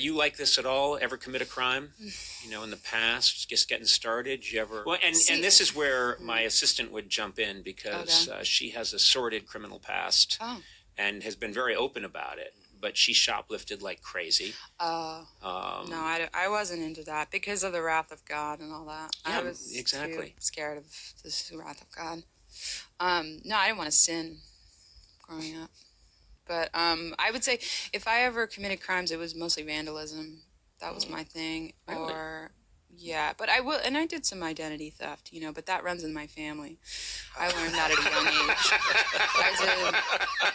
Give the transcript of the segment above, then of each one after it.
you like this at all? Ever commit a crime? In the past, just getting started? You ever? Well, and this is where my assistant would jump in because she has a sordid criminal past and has been very open about it. But she shoplifted like crazy. No, I wasn't into that because of the wrath of God and all that. Yeah, I was exactly. too scared of this wrath of God. No, I didn't want to sin growing up. But I would say if I ever committed crimes, it was mostly vandalism. That was my thing. Really? Yeah, but I did some identity theft, but that runs in my family. I learned that at a young age.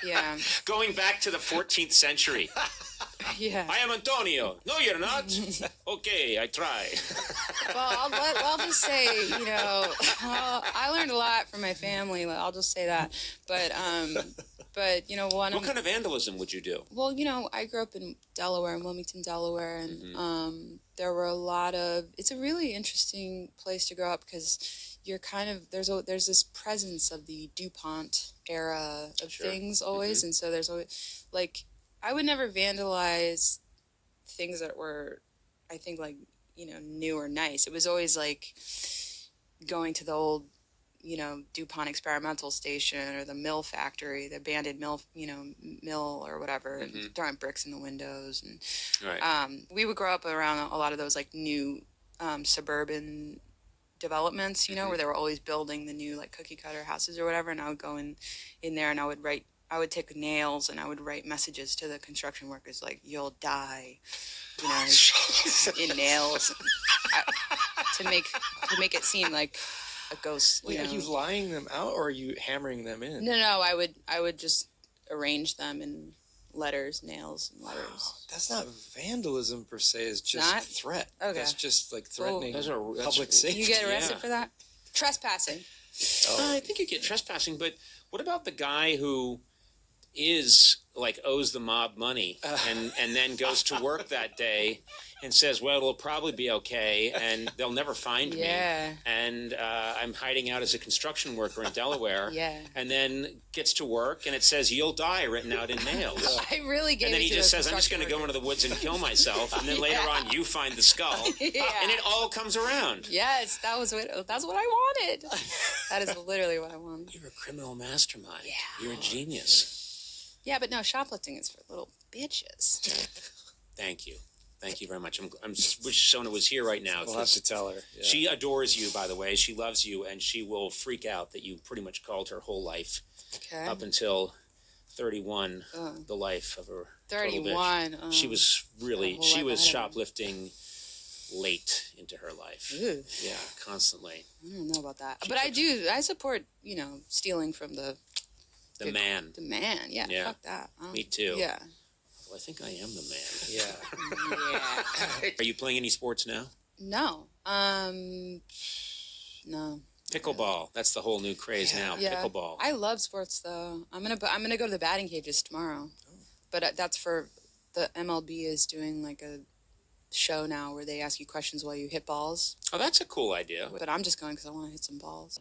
Yeah. Going back to the 14th century. Yeah. I am Antonio. No, you're not. Okay, I try. Well, I'll just say, I learned a lot from my family. I'll just say that. But what kind of vandalism would you do? Well, I grew up in Delaware, in Wilmington, Delaware, and there were a lot of. It's a really interesting place to grow up because you're kind of there's this presence of the DuPont era of things always, and so there's always I would never vandalize things that were, I think, new or nice. It was always going to the old, DuPont experimental station or the mill factory, the abandoned mill, mill or whatever, and throwing bricks in the windows. And we would grow up around a lot of those new suburban developments, where they were always building the new cookie cutter houses or whatever. And I would go in there and I would take nails and I would write messages to the construction workers "You'll die," in nails, to make it seem like a ghost. Wait, are you lying them out or are you hammering them in? No, I would just arrange them in letters, nails, and letters. Wow, that's not vandalism per se. It's just threat. Okay. That's just threatening that's public safety. You get arrested for that? Trespassing. I think you get trespassing, but what about the guy who owes the mob money and then goes to work that day and says, well, it'll probably be okay and they'll never find me. And I'm hiding out as a construction worker in Delaware. And then gets to work and it says, you'll die, written out in nails. I really gave And then he just says, I'm just going to go into the woods and kill myself. And then later on, you find the skull. And it all comes around. Yes, that's what I wanted. That is literally what I wanted. You're a criminal mastermind. Yeah. You're a genius. Yeah, but no, shoplifting is for little bitches. Thank you. Thank you very much. I wish Sona was here right now. We'll have to tell her. Yeah. She adores you, by the way. She loves you, and she will freak out that you pretty much called her whole life up until 31, the life of her 31. She was shoplifting late into her life. Ew. Yeah, constantly. I don't know about that. But I support, stealing from the man. The man, yeah. Fuck that. Me too. Yeah. Well, I think I am the man. Yeah. Yeah. Are you playing any sports now? No. No. Pickleball. That's the whole new craze now. Yeah. Pickleball. I love sports though. I'm gonna go to the batting cages tomorrow. But that's for the MLB is doing a show now where they ask you questions while you hit balls. Oh, that's a cool idea. But I'm just going because I want to hit some balls.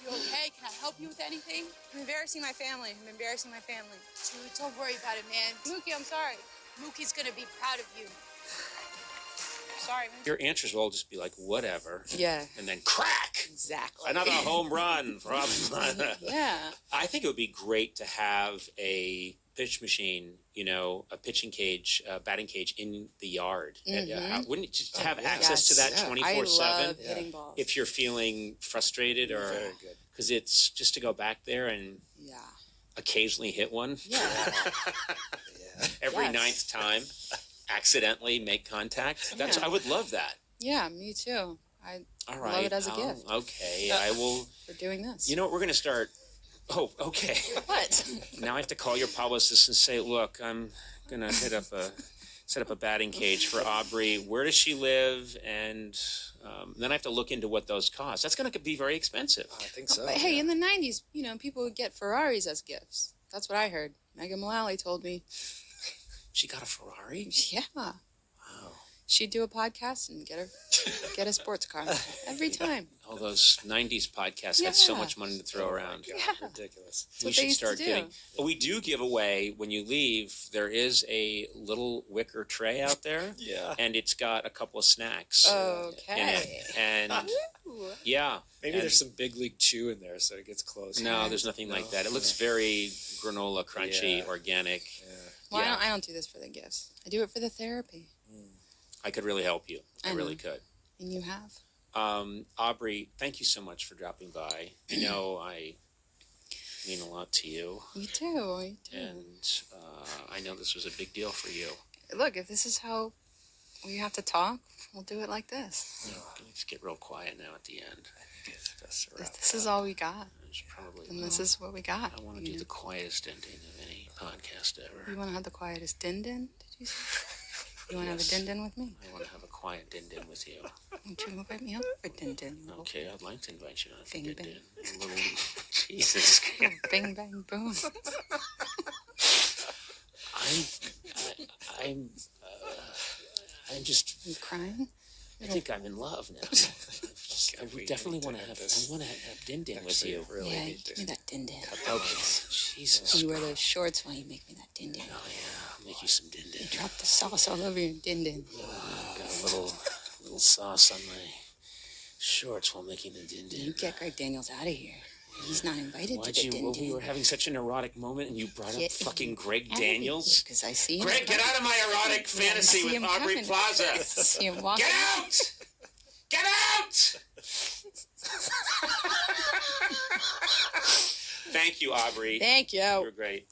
You okay? Can I help you with anything? I'm embarrassing my family. Dude, don't worry about it, man. Mookie, I'm sorry. Mookie's gonna be proud of you. Sorry, man. Your answers will all just be whatever. Yeah. And then crack! Exactly. Another home run from... Yeah. I think it would be great to have a pitch machine, a pitching cage, batting cage in the yard. And, wouldn't you just have access to that 24/7? I love hitting balls. If you're feeling frustrated or... Very good. Because it's just to go back there and occasionally hit one. Yeah. Every ninth time, accidentally make contact. I would love that. Yeah, me too. All right. Love it as a gift. Okay, I will... For doing this. You know what, we're going to start... Oh, okay. What? Now I have to call your publicist and say, look, I'm going to set up a batting cage for Aubrey. Where does she live? And then I have to look into what those cost. That's going to be very expensive. I think so. But hey, in the 90s, people would get Ferraris as gifts. That's what I heard. Megan Mullally told me. She got a Ferrari? Yeah. She'd do a podcast and get a sports car every time. all those '90s podcasts had so much money to throw around. God, ridiculous. That's what they used to do. giving. We do give away when you leave. There is a little wicker tray out there, and it's got a couple of snacks in it. And maybe there's some Big League Chew in there, so it gets close. No, there's nothing like that. It looks very granola, crunchy, organic. Well, I don't do this for the gifts. I do it for the therapy. I could really help you. I really could. And you have. Aubrey, thank you so much for dropping by. I know I mean a lot to you. You do. And I know this was a big deal for you. Look, if this is how we have to talk, we'll do it like this. Let's get real quiet now at the end. If this is all we got, then this is what we got. I want to do the quietest ending of any podcast ever. You want to have the quietest din-din, did you say? You want to have a din-din with me? I want to have a quiet din-din with you. Won't you invite me up for din-din? Okay, I'd like to invite you on a Bing, din-din. Jesus. Bing, bang, boom. I'm just... Are you crying? I think I'm in love now. I definitely want to have din-din with you. Really give me that din-din. Okay. Jesus. You wear those shorts while you make me that din-din. Oh, yeah. I'll make you some din-din. You drop the sauce all over your din-din. Got a little sauce on my shorts while making the din-din. You get Greg Daniels out of here. He's not invited to the din-din. Well, we were having such an erotic moment and you brought up fucking Greg Daniels? Because I see him. Greg, get out of my erotic fantasy with Aubrey Plaza. See him walking. Get out! Get out! Thank you, Aubrey. Thank you. You were great.